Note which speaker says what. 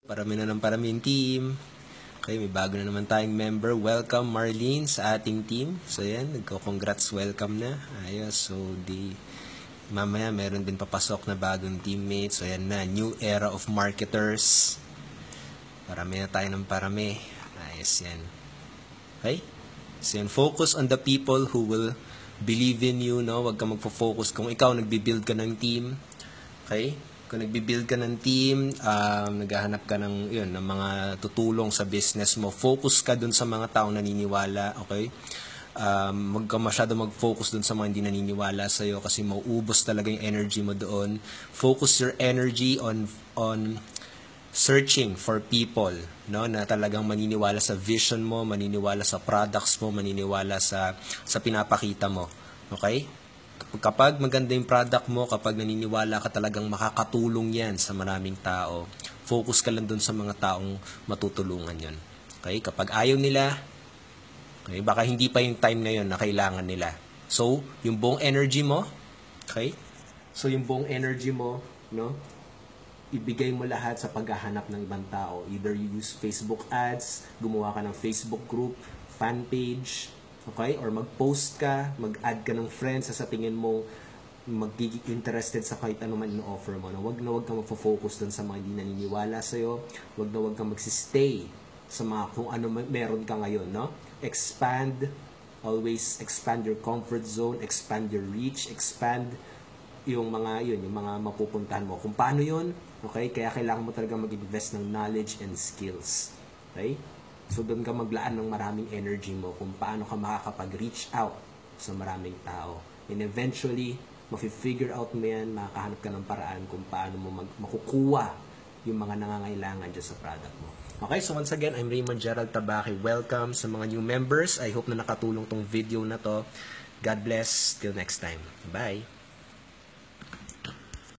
Speaker 1: Parami na ng parami yung team. Okay, may bago na naman tayong member. Welcome Marlene sa ating team. So yan, nagko-congrats, welcome na. Ayos, so mamaya meron din papasok na bagong teammates. So yan na, new era of marketers. Parami na tayo ng parami. Ayos yan. Okay? So yan, focus on the people who will believe in you, no? Huwag ka magpo-focus kung ikaw nagbi-build ka ng team. Okay? Kung nagbi-build ka ng team, naghahanap ka ng mga tutulong sa business mo, focus ka dun sa mga taong naniniwala, okay? Huwag ka masyado mag-focus dun sa mga hindi naniniwala sa'yo kasi mauubos talaga yung energy mo doon. Focus your energy on searching for people, no, na talagang maniniwala sa vision mo, maniniwala sa products mo, maniniwala sa pinapakita mo. Okay? Kapag maganda yung product mo, kapag naniniwala ka talagang makakatulong yan sa maraming tao, focus ka lang dun sa mga taong matutulungan yon. Okay? Kapag ayaw nila, okay, baka hindi pa yung time ngayon na kailangan nila. So, yung buong energy mo, okay? So, yung buong energy mo, no, ibigay mo lahat sa paghahanap ng ibang tao. Either you use Facebook ads, gumawa ka ng Facebook group, fan page, okay? Or mag-post ka, mag-add ka ng friends sa tingin mo magiging interested sa kahit ano man in-offer mo. Huwag na huwag kang magfo-focus dun sa mga hindi naniniwala sa'yo. Huwag na huwag kang magsistay sa mga kung ano meron ka ngayon, no? Expand, always expand your comfort zone, expand your reach, expand yung mga mapupuntahan mo. Kung paano yun, okay? Kaya kailangan mo talaga mag-invest ng knowledge and skills. Okay? So, doon ka maglaan ng maraming energy mo kung paano ka makakapag-reach out sa maraming tao. And eventually, mafi-figure out mo yan, makakahanap ka ng paraan kung paano mo makukuha yung mga nangangailangan dyan sa product mo. Okay, so once again, I'm Raymond Gerald Tabaki. Welcome sa mga new members. I hope na nakatulong tong video na to. God bless. Till next time. Bye!